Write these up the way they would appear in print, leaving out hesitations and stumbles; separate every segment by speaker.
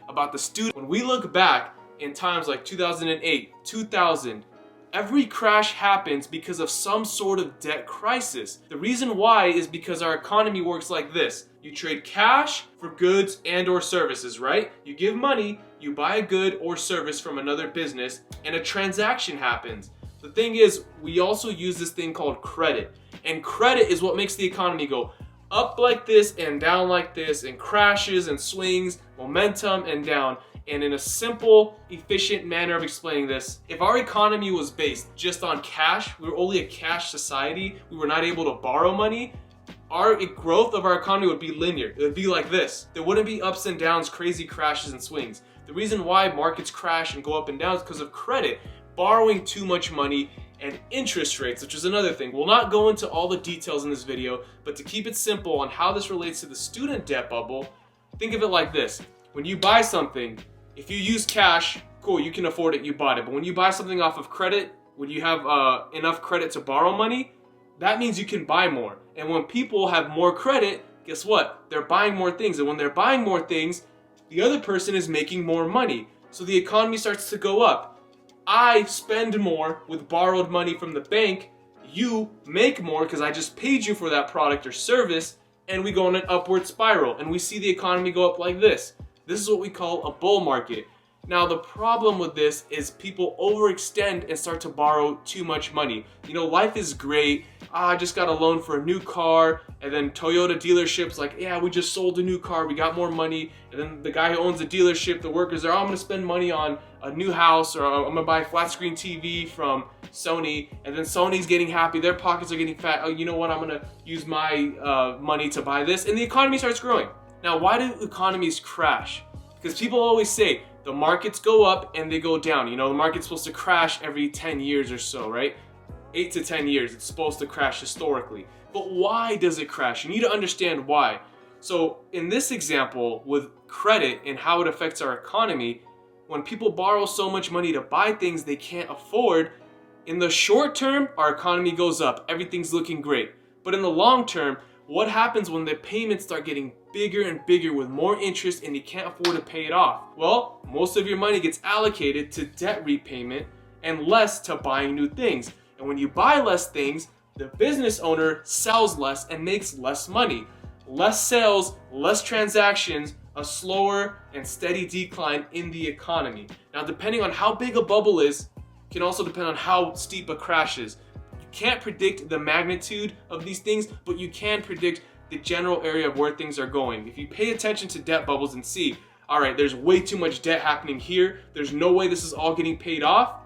Speaker 1: about the student. When we look back in times like 2008, 2000, every crash happens because of some sort of debt crisis. The reason why is because our economy works like this. You trade cash for goods and or services, right? You give money, you buy a good or service from another business, and a transaction happens. The thing is, we also use this thing called credit. And credit is what makes the economy go up like this and down like this, and crashes and swings, momentum and down. And in a simple, efficient manner of explaining this, if our economy was based just on cash, we were only a cash society, we were not able to borrow money, our growth of our economy would be linear. It would be like this. There wouldn't be ups and downs, crazy crashes and swings. The reason why markets crash and go up and down is because of credit, borrowing too much money, and interest rates, which is another thing. We'll not go into all the details in this video, but to keep it simple on how this relates to the student debt bubble, think of it like this. When you buy something, if you use cash, cool, you can afford it, you bought it. But when you buy something off of credit, when you have enough credit to borrow money, that means you can buy more. And when people have more credit, guess what? They're buying more things. And when they're buying more things, the other person is making more money. So the economy starts to go up. I spend more with borrowed money from the bank. You make more because I just paid you for that product or service. And we go in an upward spiral. And we see the economy go up like this. This is what we call a bull market. Now the problem with this is people overextend and start to borrow too much money. You know, life is great. I just got a loan for a new car, and then Toyota dealership's like, yeah, we just sold a new car, we got more money. And then the guy who owns the dealership, the workers are, oh, I'm gonna spend money on a new house, or I'm gonna buy a flat screen TV from Sony. And then Sony's getting happy, their pockets are getting fat. Oh, you know what, I'm gonna use my money to buy this, and the economy starts growing. Now, why do economies crash? Because people always say the markets go up and they go down. You know, the market's supposed to crash every 10 years or so, right? 8 to 10 years, it's supposed to crash historically. But why does it crash? You need to understand why. So in this example with credit and how it affects our economy, when people borrow so much money to buy things they can't afford, in the short term, our economy goes up. Everything's looking great. But in the long term, what happens when the payments start getting bigger and bigger with more interest and you can't afford to pay it off? Well, most of your money gets allocated to debt repayment and less to buying new things. And when you buy less things, the business owner sells less and makes less money. Less sales, less transactions, a slower and steady decline in the economy. Now, depending on how big a bubble is, can also depend on how steep a crash is. You can't predict the magnitude of these things, but you can predict the general area of where things are going. If you pay attention to debt bubbles and see, all right, there's way too much debt happening here, there's no way this is all getting paid off,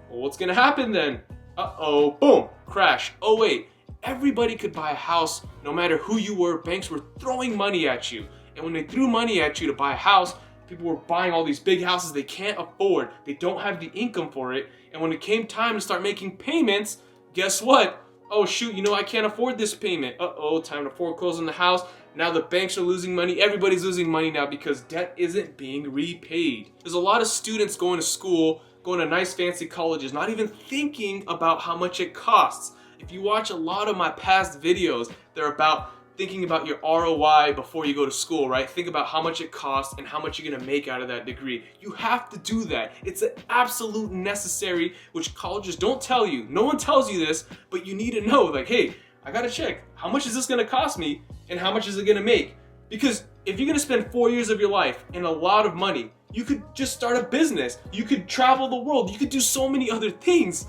Speaker 1: well, what's gonna happen then? Uh-oh, boom, crash. Oh wait, everybody could buy a house no matter who you were. Banks were throwing money at you. And when they threw money at you to buy a house, people were buying all these big houses they can't afford. They don't have the income for it. And when it came time to start making payments, guess what? Oh shoot, you know, I can't afford this payment. Uh-oh, time to foreclose on the house. Now the banks are losing money. Everybody's losing money now because debt isn't being repaid. There's a lot of students going to school, going to nice fancy colleges, not even thinking about how much it costs. If you watch a lot of my past videos, they're about thinking about your ROI before you go to school, right? Think about how much it costs and how much you're gonna make out of that degree. You have to do that. It's an absolute necessary, which colleges don't tell you. No one tells you this, but you need to know, like, hey, I gotta check, how much is this gonna cost me and how much is it gonna make? Because if you're gonna spend 4 years of your life and a lot of money, you could just start a business. You could travel the world. You could do so many other things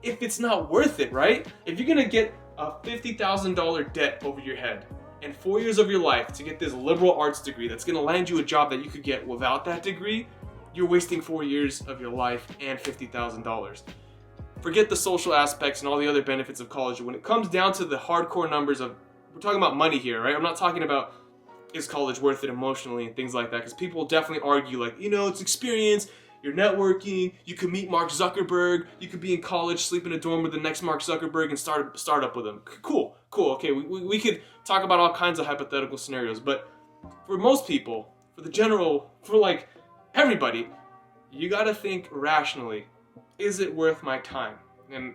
Speaker 1: if it's not worth it, right? If you're gonna get a $50,000 debt over your head and 4 years of your life to get this liberal arts degree that's gonna land you a job that you could get without that degree, you're wasting 4 years of your life and $50,000. Forget the social aspects and all the other benefits of college. When it comes down to the hardcore numbers of, we're talking about money here, right? I'm not talking about is college worth it emotionally and things like that, because people definitely argue like, you know, it's experience, you're networking, you could meet Mark Zuckerberg, you could be in college, sleep in a dorm with the next Mark Zuckerberg and start a startup with him. Cool, okay, we could talk about all kinds of hypothetical scenarios, but for most people, for like everybody, you gotta think rationally. Is it worth my time? And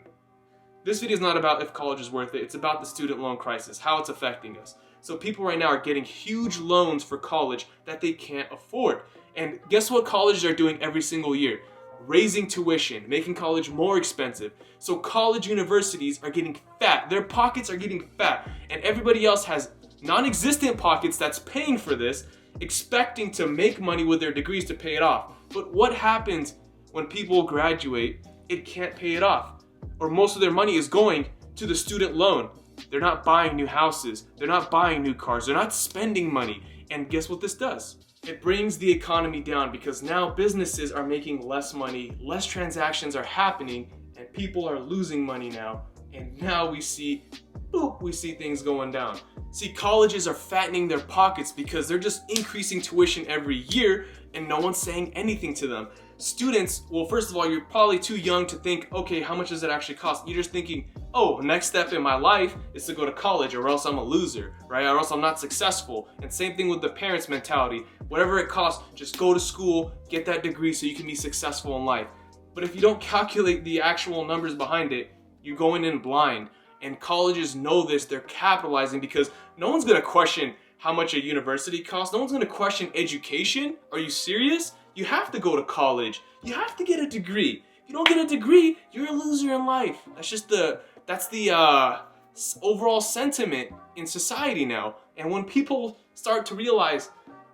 Speaker 1: this video is not about if college is worth it, it's about the student loan crisis, how it's affecting us. So people right now are getting huge loans for college that they can't afford. And guess what colleges are doing every single year? Raising tuition, making college more expensive. So college universities are getting fat. Their pockets are getting fat. And everybody else has non-existent pockets that's paying for this, expecting to make money with their degrees to pay it off. But what happens when people graduate? It can't pay it off. Or most of their money is going to the student loan. They're not buying new houses. They're not buying new cars. They're not spending money. And guess what this does? It brings the economy down because now businesses are making less money, less transactions are happening, and people are losing money now. And now we see things going down. See, colleges are fattening their pockets because they're just increasing tuition every year and no one's saying anything to them. Students, well, first of all, you're probably too young to think, okay, how much does it actually cost? You're just thinking, oh, next step in my life is to go to college or else I'm a loser, right? Or else I'm not successful. And same thing with the parents' mentality. Whatever it costs, just go to school, get that degree so you can be successful in life. But if you don't calculate the actual numbers behind it, you're going in blind. And colleges know this, they're capitalizing because no one's gonna question how much a university costs. No one's gonna question education. Are you serious? You have to go to college. You have to get a degree. If you don't get a degree, you're a loser in life. That's the overall sentiment in society now. And when people start to realize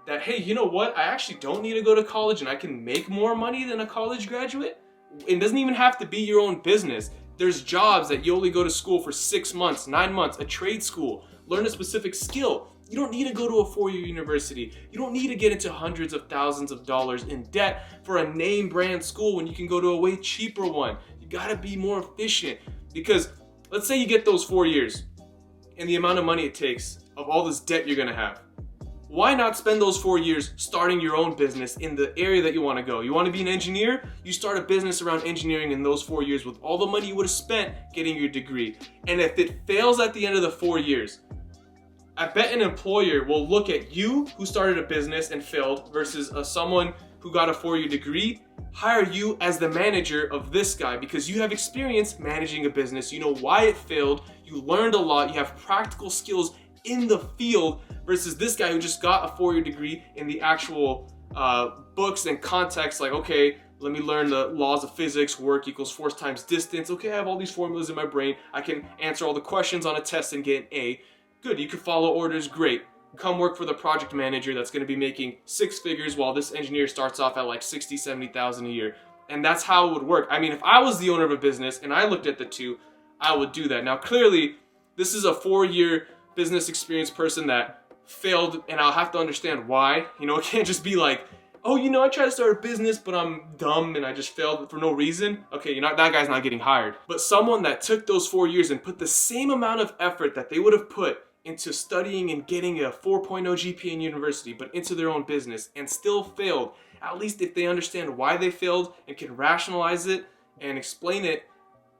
Speaker 1: that, hey, you know what? I actually don't need to go to college and I can make more money than a college graduate. It doesn't even have to be your own business. There's jobs that you only go to school for 6 months, 9 months, a trade school, learn a specific skill. You don't need to go to a 4-year university. You don't need to get into hundreds of thousands of dollars in debt for a name brand school when you can go to a way cheaper one. You gotta be more efficient because let's say you get those 4 years and the amount of money it takes of all this debt you're gonna have. Why not spend those 4 years starting your own business in the area that you wanna go? You wanna be an engineer? You start a business around engineering in those 4 years with all the money you would've spent getting your degree. And if it fails at the end of the 4 years, I bet an employer will look at you who started a business and failed versus someone who got a 4-year degree, hire you as the manager of this guy because you have experience managing a business. You know why it failed. You learned a lot. You have practical skills in the field versus this guy who just got a 4-year degree in the actual books and context. Like, okay, let me learn the laws of physics, work equals force times distance. Okay, I have all these formulas in my brain. I can answer all the questions on a test and get an A. Good, you can follow orders, great. Come work for the project manager that's gonna be making 6 figures while this engineer starts off at like 60, 70,000 a year. And that's how it would work. I mean, if I was the owner of a business and I looked at the two, I would do that. Now, clearly, this is a 4-year business experience person that failed and I'll have to understand why. You know, it can't just be like, oh, you know, I tried to start a business, but I'm dumb and I just failed for no reason. Okay, that guy's not getting hired. But someone that took those 4 years and put the same amount of effort that they would have put into studying and getting a 4.0 GPA in university, but into their own business and still failed, at least if they understand why they failed and can rationalize it and explain it,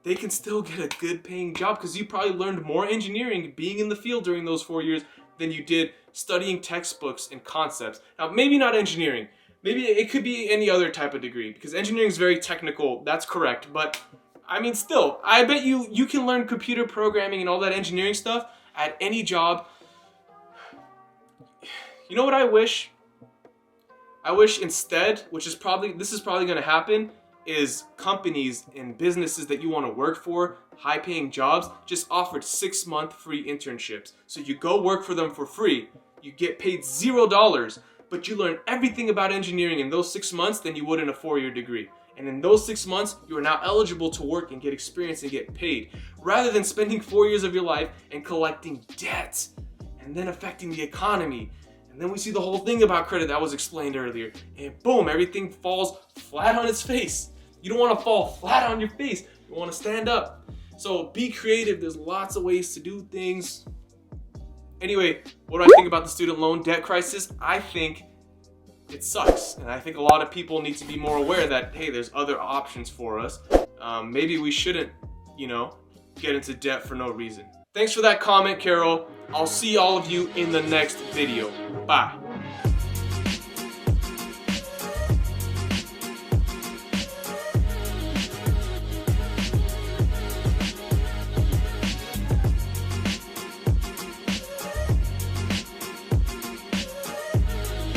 Speaker 1: they can still get a good paying job because you probably learned more engineering being in the field during those 4 years than you did studying textbooks and concepts. Now, maybe not engineering. Maybe it could be any other type of degree because engineering is very technical, that's correct. But I mean, still, I bet you can learn computer programming and all that engineering stuff at any job. You know what I wish? I wish instead, this is probably gonna happen, is companies and businesses that you wanna work for, high paying jobs, just offered 6-month free internships. So you go work for them for free, you get paid $0, but you learn everything about engineering in those 6 months than you would in a 4-year degree. And in those 6 months, you are now eligible to work and get experience and get paid, rather than spending 4 years of your life and collecting debts and then affecting the economy. And then we see the whole thing about credit that was explained earlier. And boom, everything falls flat on its face. You don't want to fall flat on your face. You want to stand up. So be creative. There's lots of ways to do things. Anyway, what do I think about the student loan debt crisis? I think it sucks. And I think a lot of people need to be more aware that, hey, there's other options for us. Maybe we shouldn't, get into debt for no reason. Thanks for that comment, Carol. I'll see all of you in the next video. Bye.